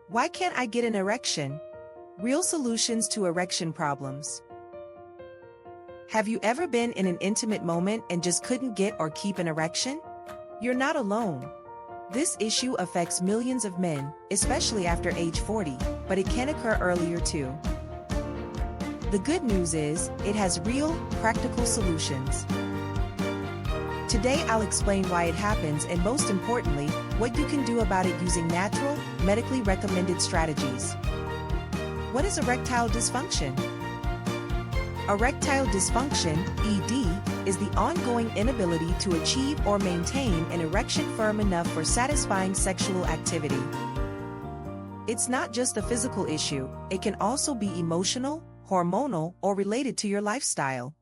Why can't I get an erection? Real solutions to erection problems. Have you ever been in an intimate moment and just couldn't get or keep an erection? You're not alone. This issue affects millions of men, especially after age 40, but it can occur earlier too. The good news is, it has real, practical solutions. Today I'll explain why it happens and most importantly, what you can do about it using natural, medically recommended strategies. What is erectile dysfunction? Erectile dysfunction, ED, is the ongoing inability to achieve or maintain an erection firm enough for satisfying sexual activity. It's not just a physical issue, it can also be emotional, hormonal, or related to your lifestyle.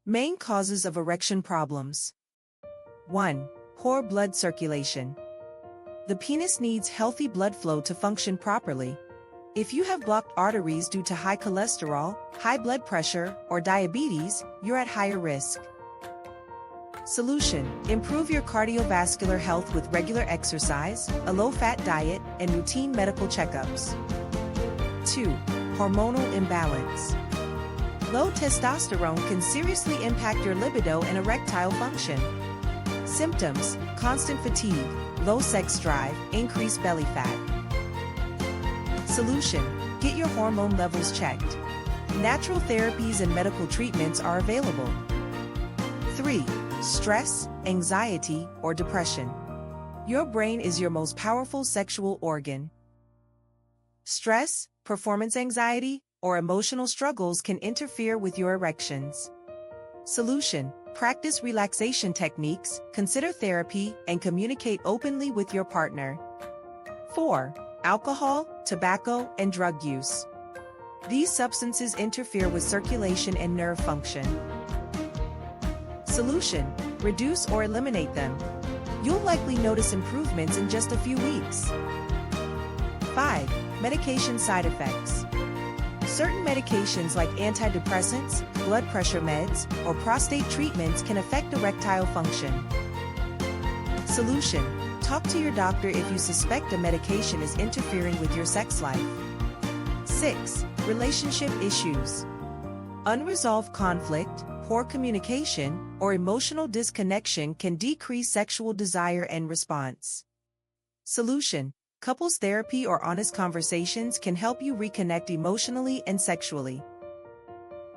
Main causes of erection problems. 1. Poor blood circulation. The penis needs healthy blood flow to function properly. If you have blocked arteries due to high cholesterol, high blood pressure, or diabetes, you're at higher risk. Solution: improve your cardiovascular health with regular exercise, a low-fat diet, and routine medical checkups. 2. Hormonal imbalance. Low testosterone can seriously impact your libido and erectile function. Symptoms: constant fatigue, low sex drive, increased belly fat. Solution: get your hormone levels checked. Natural therapies and medical treatments are available. 3. Stress, anxiety, or depression. Your brain is your most powerful sexual organ. Stress, performance anxiety, or emotional struggles can interfere with your erections. Solution: practice relaxation techniques, consider therapy, and communicate openly with your partner. 4. Alcohol, tobacco, and drug use. These substances interfere with circulation and nerve function. Solution: reduce or eliminate them. You'll likely notice improvements in just a few weeks. 5. Medication side effects. Certain medications like antidepressants, blood pressure meds, or prostate treatments can affect erectile function. Solution: talk to your doctor if you suspect a medication is interfering with your sex life. 6. Relationship issues. Unresolved conflict, poor communication, or emotional disconnection can decrease sexual desire and response. Solution: couples therapy or honest conversations can help you reconnect emotionally and sexually.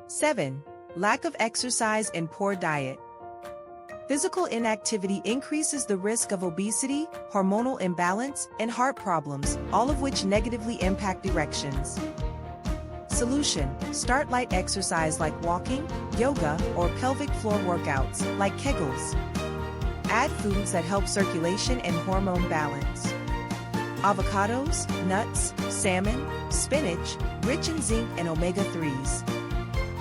7. Lack of exercise and poor diet. Physical inactivity increases the risk of obesity, hormonal imbalance, and heart problems, all of which negatively impact erections. Solution: start light exercise like walking, yoga, or pelvic floor workouts, like Kegels. Add foods that help circulation and hormone balance. Avocados, nuts, salmon, spinach, rich in zinc and omega-3s.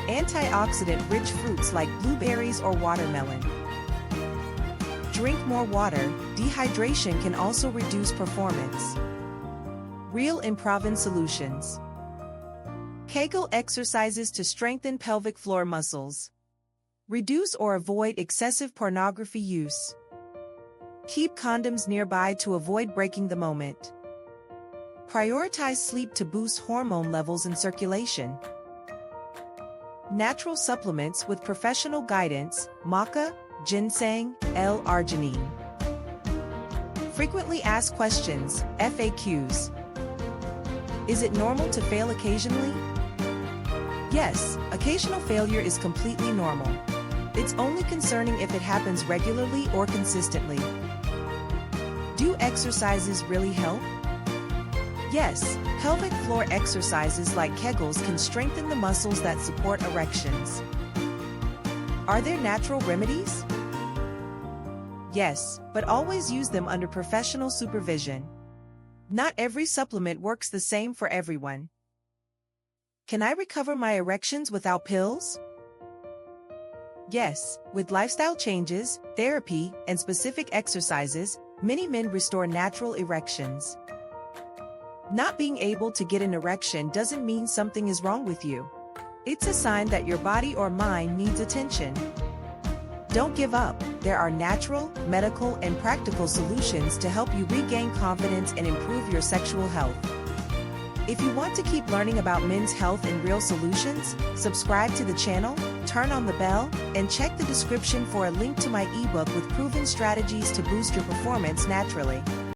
Antioxidant-rich fruits like blueberries or watermelon. Drink more water. Dehydration can also reduce performance. Real improven solutions. Kegel exercises to strengthen pelvic floor muscles. Reduce or avoid excessive pornography use. Keep condoms nearby to avoid breaking the moment. Prioritize sleep to boost hormone levels and circulation. Natural supplements with professional guidance: maca, ginseng, L-arginine. Frequently asked questions, FAQs. Is it normal to fail occasionally? Yes, occasional failure is completely normal. It's only concerning if it happens regularly or consistently. Do exercises really help? Yes, pelvic floor exercises like Kegels can strengthen the muscles that support erections. Are there natural remedies? Yes, but always use them under professional supervision. Not every supplement works the same for everyone. Can I recover my erections without pills? Yes, with lifestyle changes, therapy, and specific exercises, many men restore natural erections. Not being able to get an erection doesn't mean something is wrong with you. It's a sign that your body or mind needs attention. Don't give up. There are natural, medical, and practical solutions to help you regain confidence and improve your sexual health. If you want to keep learning about men's health and real solutions, subscribe to the channel, turn on the bell, and check the description for a link to my ebook with proven strategies to boost your performance naturally.